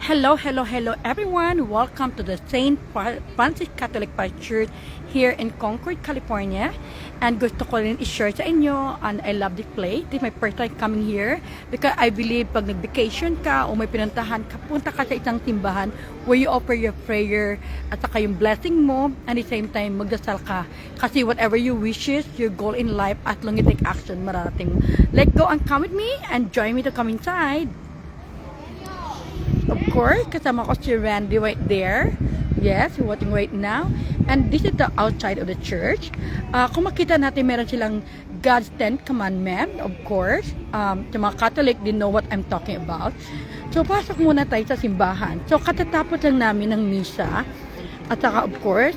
Hello everyone. Welcome to the Francis Catholic Church here in Concord, California. And gusto ko rin i-share sa inyo, and I love this place. This is my first time coming here because I believe pag nag-vacation ka o may pinuntahan ka, punta ka sa isang simbahan where you offer your prayer at saka yung blessing mo, and at the same time magdasal ka. Kasi whatever you wishes, your goal in life, as long you take action, mararating mo. Let's go and come with me and join me to come inside. Of course, kasama ko si Randy right there. Yes, you're watching right now. And this is the outside of the church. Kung makita natin, meron silang God's 10 Commandment, of course. Sa mga Catholic, they know what I'm talking about. So, pasok muna tayo sa simbahan. So, katatapos lang namin ng misa. At saka, of course,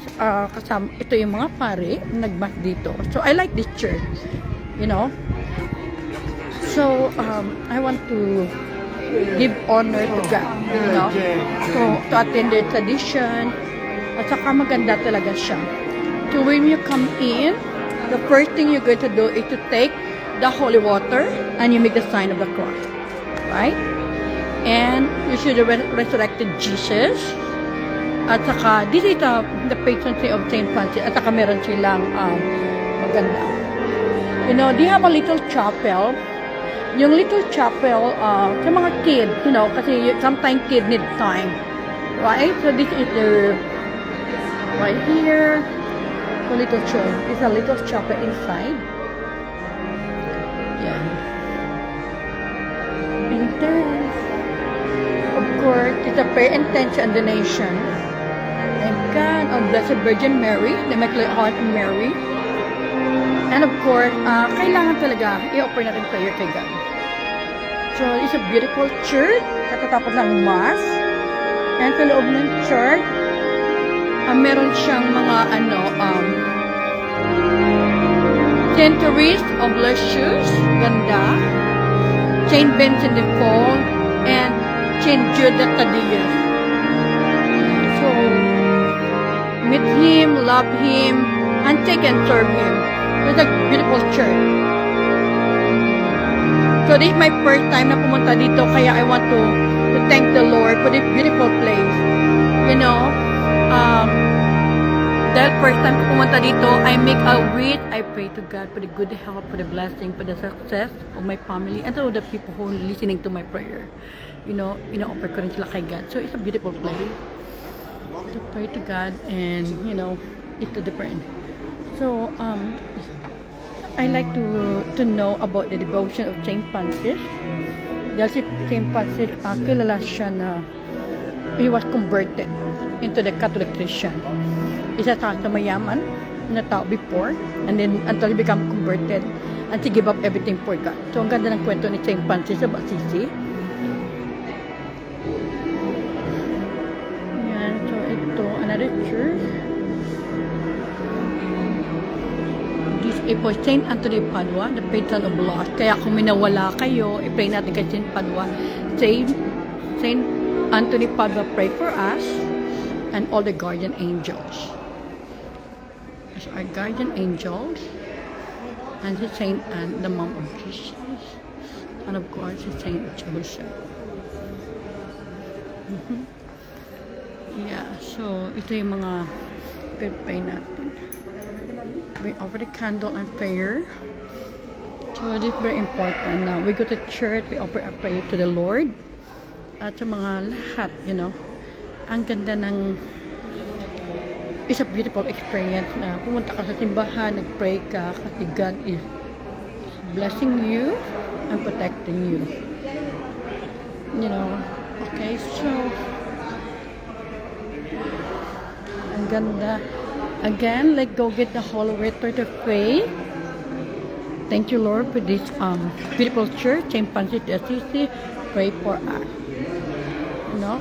kasama, ito yung mga pare nagmas dito. So, I like this church. You know? So, I want to give honor to God, you know, to attend the tradition, at saka maganda talaga siya. So when you come in, the first thing you're going to do is to take the holy water and you make the sign of the cross, right? And you see the resurrected Jesus, at saka this is the patron saint of Saint Francis, at saka meron silang maganda. You know, they have a little chapel. Yung little chapel sa mga kid, you know, kasi sometimes kid need time, right? So this is the right here, the little church. It's a little chapel inside. Yeah. Intense. Of course, it's a prayer intention and donation. Thank God of Blessed Virgin Mary, the Immaculate Heart of Mary. And of course, kailangan talaga i-offer natin prayer kay God. So, it's a beautiful church. Katatapos ng Mass. And sa loob ng church, meron siyang mga Saint Therese of Lisieux, ganda. Saint Vincent de Paul, and Saint Jude Thaddeus. So, meet him, love him, and take and serve him. It's a beautiful church. So this is my first time na pumunta dito, kaya I want to thank the Lord for this beautiful place. You know, dahil first time ko pumunta dito, I make a wish. I pray to God for the good health, for the blessing, for the success of my family, and to the people who are listening to my prayer. You know, offer ko rin sila kay God. So it's a beautiful place to pray to God, and you know, it's a different. So I like to know about the devotion of Saint Francis. Dahil si Saint Francis, kilala siya na he was converted into the Catholic Christian. Isa sa mayaman na tao before, and then until he become converted and he give up everything for God. So ang ganda ng kwento ni Saint Francis of Assisi. Yan, so ito, another church. Po Saint Anthony Padua, the patron of lost. Kaya kung minawala kayo, i-pray natin kay Saint Padua. Saint Anthony Padua, pray for us and all the guardian angels. As our guardian angels, and the Saint Anne, the mom of Jesus, and of course the Saint Joseph. Yeah, so ito yung mga pray natin. We offer the candle and prayer. So this is very important. Now we go to church, we offer a prayer to the Lord. At sa mga lahat, you know, ang ganda ng, it's a beautiful experience na pumunta ka sa simbahan, nag-pray ka, kasi God is blessing you and protecting you. You know, okay, so ang ganda. Again, let's go get the Holy Water to pray. Thank you, Lord, for this beautiful church, Saint Francis de Assisi. Pray for us. You know,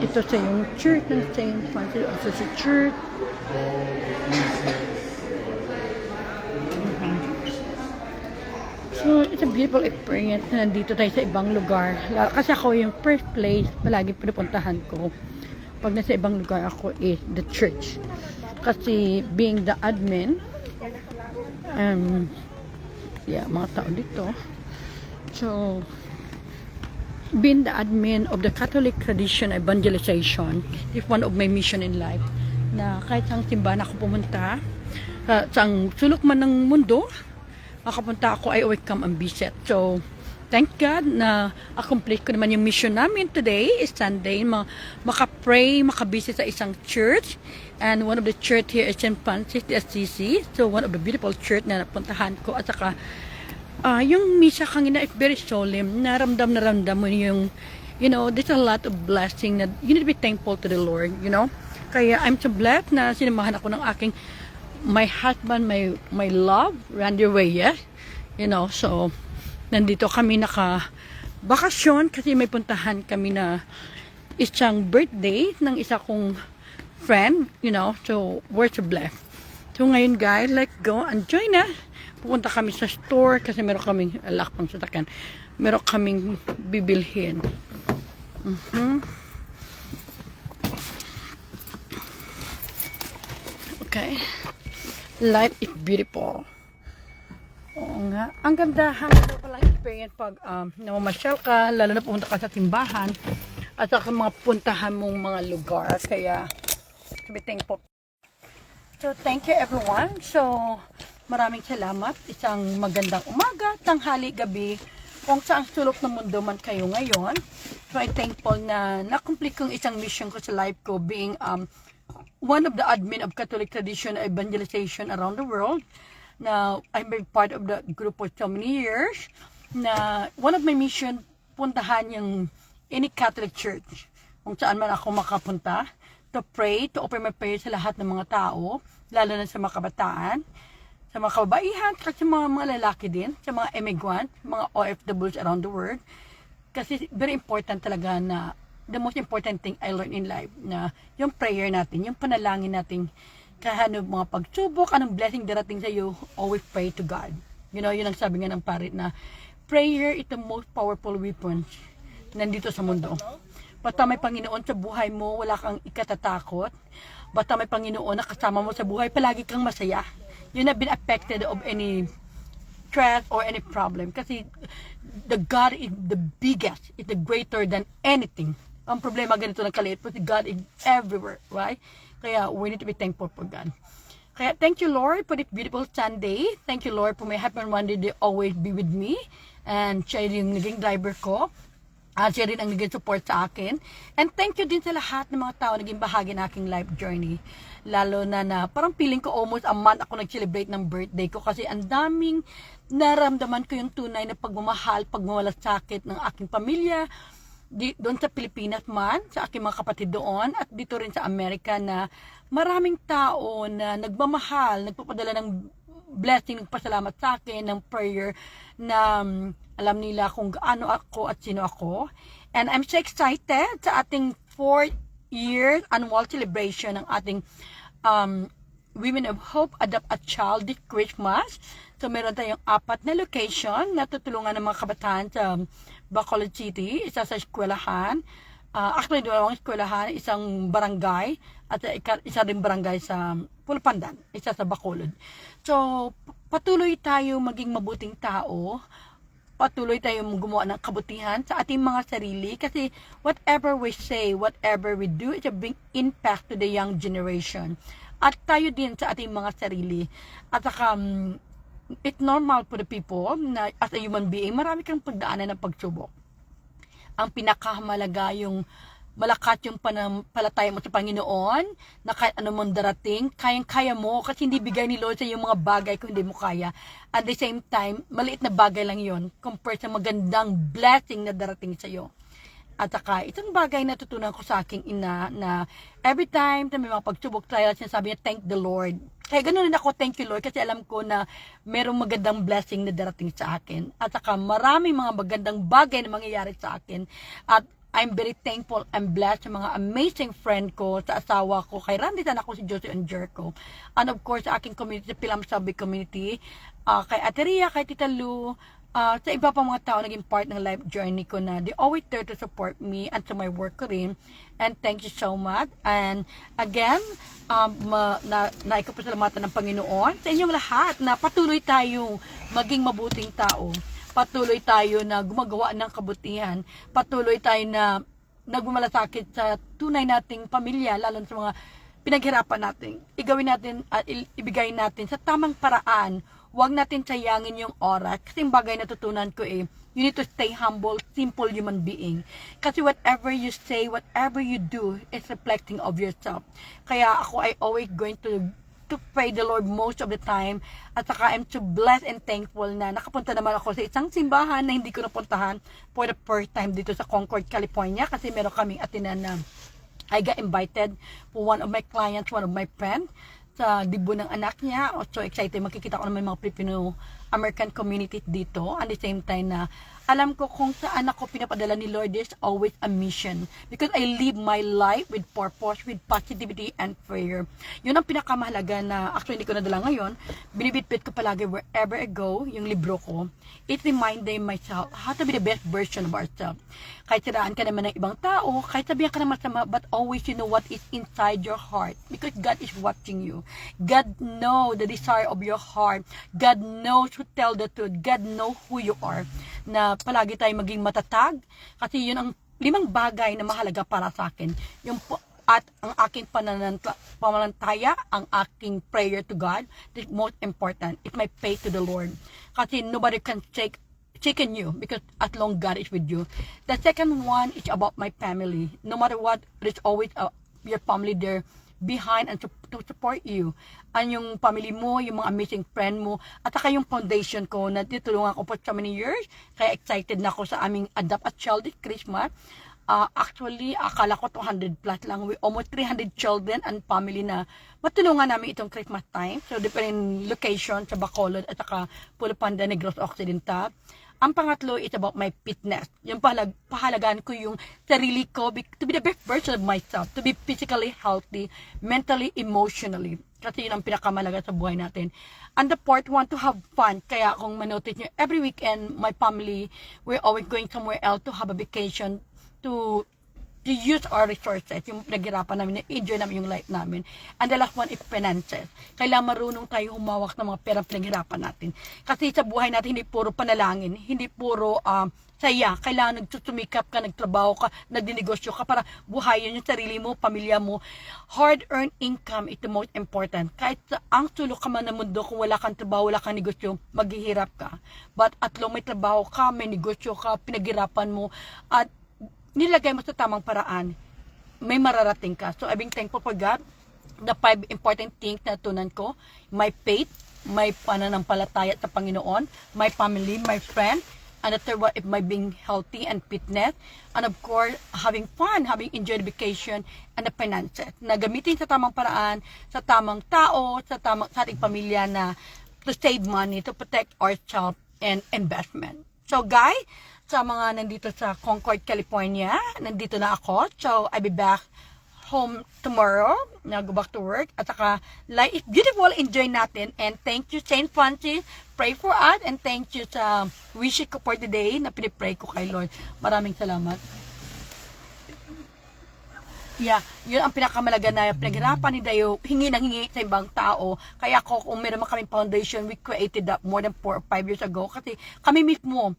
ito sa yung church ng Saint Francis de Assisi Church. So, it's a beautiful experience na nandito tayo sa ibang lugar. Kasi ako yung first place palagi pinupuntahan ko pag nasa ibang lugar ako is the church. Kasi being the admin, yeah, mga tao dito. So, being the admin of the Catholic Tradition Evangelization is one of my mission in life. Na kahit saan simbahan ako pumunta, saang sulok man ng mundo, makapunta ako, I always come and visit. So, thank God na accomplish ko naman yung mission namin today is Sunday. Maka-pray, maka-visit sa isang church. And one of the church here is St. Francis de Assisi. So, one of the beautiful church na napuntahan ko. At saka, yung misa kanina is very solemn. Naramdam mo yung, you know, there's a lot of blessing na you need to be thankful to the Lord, you know. Kaya I'm so blessed na sinamahan ako ng aking, my husband, my love, Randy Reyes, you know. So, nandito kami naka-bakasyon kasi may puntahan kami na isang birthday ng isa kong friend, you know. So, we're so blessed. So, ngayon guys, let's go and join us. Pupunta kami sa store kasi meron kaming lakpang sasakyan. Meron kaming bibilhin. Okay. Life is beautiful. Oo nga. Ang ganda palang experience pag namamasyal ka, lalo na pumunta ka sa timbahan at sa mga puntahan mong mga lugar. Kaya, to be thankful. So, thank you everyone. So, maraming salamat. Isang magandang umaga, tanghali, gabi, kung saan sulok ng mundo man kayo ngayon. So, I'm thankful na na-complete kong isang mission ko sa life ko being one of the admin of Catholic Tradition Evangelization around the world. Now, I've been part of the group for so many years. Na one of my mission, puntahan yung any Catholic church. Kung saan man ako makapunta. To pray, to offer my prayer sa lahat ng mga tao. Lalo na sa mga kabataan. Sa mga kababaihan, kasi mga lalaki din. Sa mga immigrant, mga OFWs around the world. Kasi very important talaga na the most important thing I learned in life na yung prayer natin, yung panalangin natin kahit ano mga pagsubok, anong blessing darating sa iyo, always pray to God. You know, yun ang sabi nga ng parit na prayer is the most powerful weapon nandito sa mundo. Basta may Panginoon sa buhay mo, wala kang ikatatakot. Basta may Panginoon na kasama mo sa buhay, palagi kang masaya. You're not been affected of any stress or any problem. Kasi the God is the biggest, is the greater than anything. Ang problema ganito ng kaliit, but God is everywhere, right? Kaya we need to be thankful for God. Kaya thank you Lord for this beautiful Sunday. Thank you Lord for my husband one day, they always be with me. And siya yung naging driver ko. Siya rin ang naging support sa akin. And thank you din sa lahat ng mga tao naging bahagi ng aking life journey. Lalo na parang feeling ko almost a month ako nag-celebrate ng birthday ko kasi ang daming naramdaman ko yung tunay na pagmamahal, pagmamalasakit ng aking pamilya. Doon sa Pilipinas man, sa aking mga kapatid doon, at dito rin sa Amerika na maraming tao na nagmamahal, nagpapadala ng blessing, nagpasalamat sa akin, ng prayer na alam nila kung gaano ako at sino ako. And I'm so excited sa ating 4th year annual celebration ng ating Women of Hope Adopt a Child this Christmas. So meron tayong 4 na location na tutulungan ng mga kabataan sa Bacolod City, isa sa eskwelahan. Actually, 2 eskwelahan, isang barangay at isa rin barangay sa Pulapandan, isa sa Bacolod. So, patuloy tayo maging mabuting tao. Patuloy tayong gumawa ng kabutihan sa ating mga sarili kasi whatever we say, whatever we do, it's a big impact to the young generation. At tayo din sa ating mga sarili. At saka, it's normal for the people na as a human being, marami kang pagdaanan ng pagsubok. Ang pinakamalaga yung malakas yung panampalataya mo sa Panginoon na kahit anumang darating, kayang-kaya mo kasi hindi bigay ni Lord sa yung mga bagay kung hindi mo kaya. At the same time, maliit na bagay lang yon compared sa magandang blessing na darating sa iyo. At saka, itong bagay na tutunan ko sa aking ina na every time na may mga pagsubok tayo, sinasabi niya, thank the Lord. Kaya ganoon din ako, thank you Lord, kasi alam ko na merong magandang blessing na darating sa akin. At saka, maraming mga magandang bagay na mangyayari sa akin. At I'm very thankful and blessed sa mga amazing friend ko, sa asawa ko, kay Randy, sana ako si Josie and Jericho. And of course, sa aking community, sa Pilam Sabi community, kay Ateria, kay Tita Lu, sa iba pa mga tao naging part ng life journey ko na they always there to support me and to my work ko rin. And thank you so much. And again, naikapasalamatan ng Panginoon sa inyong lahat na patuloy tayong maging mabuting tao. patuloy tayo na gumagawa ng kabutihan, patuloy tayo na nagmamalasakit sa tunay nating pamilya, lalo sa mga pinaghirapan natin. Igawin natin at ibigay natin sa tamang paraan. Huwag natin sayangin yung oras. Kasi yung bagay na tutunan ko you need to stay humble, simple human being. Kasi whatever you say, whatever you do, is reflecting of yourself. Kaya ako ay always going to pray the Lord most of the time. At saka I'm so blessed and thankful na nakapunta naman ako sa isang simbahan na hindi ko napuntahan for the first time dito sa Concord, California. Kasi meron kaming atinan na I got invited for one of my clients, one of my friends, sa dibo ng anak niya. So excited, makikita ko naman mga Filipino American community dito. At the same time na alam ko kung saan ako pinapadala ni Lord, there's always a mission. Because I live my life with purpose, with positivity and prayer. Yun ang pinakamahalaga na, actually hindi ko nadala ngayon, binibitbit ko palagi wherever I go, yung libro ko. It reminded myself how to be the best version of ourselves. Kahit siraan ka naman ng ibang tao, kahit sabihan ka naman masama, but always you know what is inside your heart. Because God is watching you. God knows the desire of your heart. God knows to tell the truth. God knows who you are. Na palagi tayo maging matatag. Kasi yun ang 5 bagay na mahalaga para sa akin. At ang aking pananantaya, ang aking prayer to God, is most important. It's my faith to the Lord. Kasi nobody can take in you because as long God is with you. The second one is about my family. No matter what, there's always your family there behind and to support you. And yung family mo, yung mga amazing friend mo, at saka yung foundation ko na tinulungan ko for so many years. Kaya excited na ako sa aming Adopt a Child this Christmas. Actually, akala ko 200 plus lang. We almost 300 children and family na matulungan namin itong Christmas time. So, different location sa Bacolod at saka Pulapanda, Negros Occidental. Ang pangatlo is about my fitness. Yung pahalagaan ko yung sarili ko to be the best version of myself, to be physically healthy, mentally, emotionally. Kasi yun ang pinakamalaga sa buhay natin. And the fourth one, to have fun. Kaya kung manotice nyo, every weekend, my family, we're always going somewhere else to have a vacation, to use our resources, yung naghirapan namin, enjoy namin yung life namin. And the last one is finances. Kailangan marunong tayo humawak ng mga perang pinaghirapan natin. Kasi sa buhay natin, hindi puro panalangin, hindi puro saya. Kailangan nagsusumikap ka, nagtrabaho ka, nagdinegosyo ka para buhayin yung sarili mo, pamilya mo. Hard-earned income is the most important. Kahit sa ang sulok ka man ng mundo, kung wala kang trabaho, wala kang negosyo, maghihirap ka. But at long may trabaho ka, may negosyo ka, pinaghirapan mo, at nilagay mo sa tamang paraan, may mararating ka. So, I've been thankful for God. The 5 important things na tunan ko, my faith, my pananampalataya sa Panginoon, my family, my friend, and the third one is my being healthy and fitness, and of course, having fun, having enjoyed vacation, and the finances. Na gamitin sa tamang paraan, sa tamang tao, sa ating pamilya na to save money, to protect ourselves, and investment. So, guys, sa mga nandito sa Concord, California, nandito na ako. So, I'll be back home tomorrow. Now, go back to work. At saka, life is beautiful. Enjoy natin. And thank you, St. Francis. Pray for us. And thank you sa wishes ko for today na pinipray ko kay Lord. Maraming salamat. Yeah, yun ang pinakamalaga na pinaghirapan ni Dayo, hingi ng hingi sa ibang tao. Kaya ako, kung meron man kaming foundation, we created that more than 4 or 5 years ago. Kasi kami mismo,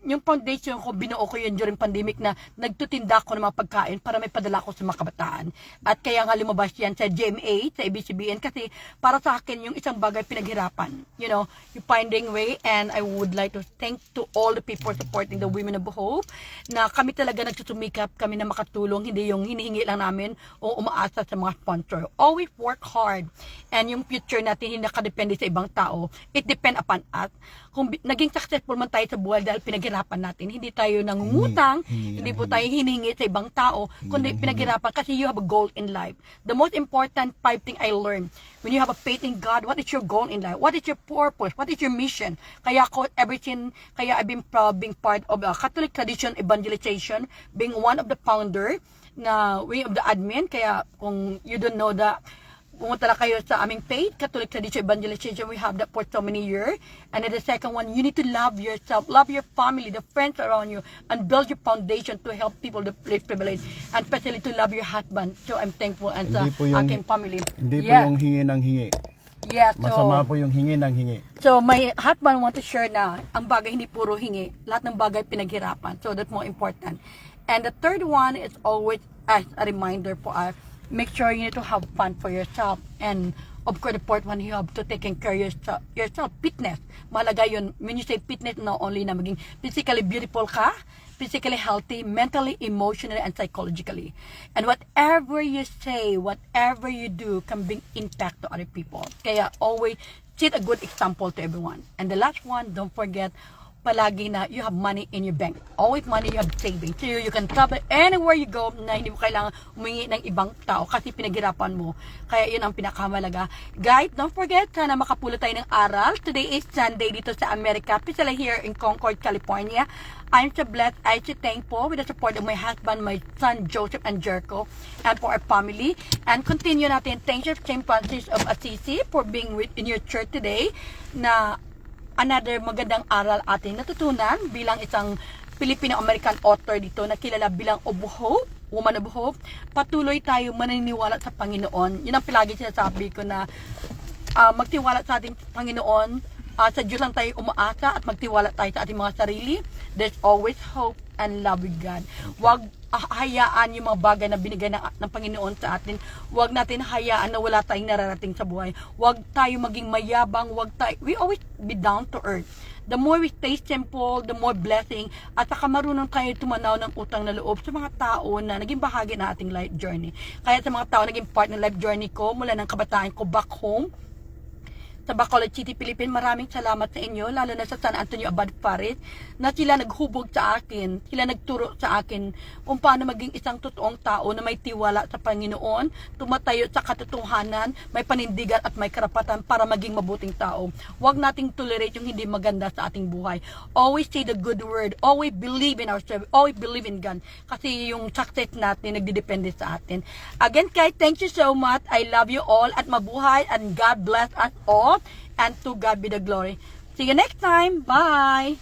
yung foundation ko, binuo ko yun during pandemic na nagtutinda ko ng mga pagkain para may padala ko sa mga kabataan. At kaya nga lumabas yan sa GMA, sa ABCBN, kasi para sa akin yung isang bagay pinaghirapan. You know, you finding way, and I would like to thank to all the people supporting the Women of Hope, na kami talaga nagsusumikap, kami na makatulong, hindi yung hinihingi lang namin o umaasa sa mga sponsor. Always work hard. And yung future natin, hindi nakadepende sa ibang tao. It depend upon us. Kung naging successful man tayo sa buhay dahil pinaghirapan natin, hindi tayo nangungutang, hindi po tayo hiningi sa ibang tao, kundi pinaghirapan kasi you have a goal in life. The most important 5 thing I learned, when you have a faith in God, what is your goal in life? What is your purpose? What is your mission? Kaya ko everything, kaya I've been proud being part of Catholic Tradition Evangelization, being one of the founder na wing of the admin. Kaya kung you don't know that, pumunta na kayo sa aming page, Catholic Tradition Evangelization. We have that for so many years. And then the second one, you need to love yourself, love your family, the friends around you, and build your foundation to help people the less privileged, and especially to love your husband. So I'm thankful and sa aking family. Hindi po yung hingi ng hingi. Yes, Masama po yung hingi ng hingi. So, my husband want to share na ang bagay hindi puro hingi. Lahat ng bagay pinaghirapan. So, that's more important. And the third one is always as a reminder for us, make sure you need to have fun for yourself. And of course, the fourth one, you have to take care of yourself. Fitness. Mahalaga yun. When you say fitness, not only na maging physically beautiful ka, physically healthy, mentally, emotionally, and psychologically. And whatever you say, whatever you do can bring impact to other people. Kaya always set a good example to everyone. And the last one, don't forget, palagi na you have money in your bank. Always money you have savings. So you can travel anywhere you go na hindi mo kailangan humingi ng ibang tao kasi pinaghirapan mo. Kaya yun ang pinakamalaga. Guys, don't forget, sana makapulot tayo ng aral. Today is Sunday dito sa America, especially here in Concord, California. I'm so blessed, I'm so thankful with the support of my husband, my son Joseph and Jericho, and for our family. And continue natin. Thank you, St. Francis of Assisi, for being in your church today na another magandang aral ating natutunan bilang isang Filipino-American author dito na kilala bilang of Hope, Woman of Hope. Patuloy tayo maniniwala sa Panginoon. Yun ang palagi sinasabi ko na magtiwala sa ating Panginoon. Sa Diyos lang tayo umaasa at magtiwala tayo sa ating mga sarili. There's always hope and love with God. Huwag hayaan yung mga bagay na binigay ng Panginoon sa atin. Huwag natin hayaan na wala tayong nararating sa buhay. Huwag tayo maging mayabang. We always be down to earth. The more we stay simple, the more blessing. At saka marunong tayo tumanaw ng utang na loob sa mga tao na naging bahagi ng ating life journey. Kaya sa mga tao naging part ng life journey ko mula ng kabataan ko back home, sa Bacolod City, Philippines, maraming salamat sa inyo, lalo na sa San Antonio Abad Paris, na sila naghubog sa akin, sila nagturo sa akin kung paano maging isang totoong tao na may tiwala sa Panginoon, tumatayo sa katotohanan, may panindigan at may karapatan para maging mabuting tao. Huwag nating tolerate yung hindi maganda sa ating buhay. Always say the good word, always believe in ourselves, always believe in God, kasi yung success natin nagdidepende sa atin. Again, guys, thank you so much. I love you all at mabuhay and God bless us all. And to God be the glory. See you next time. Bye.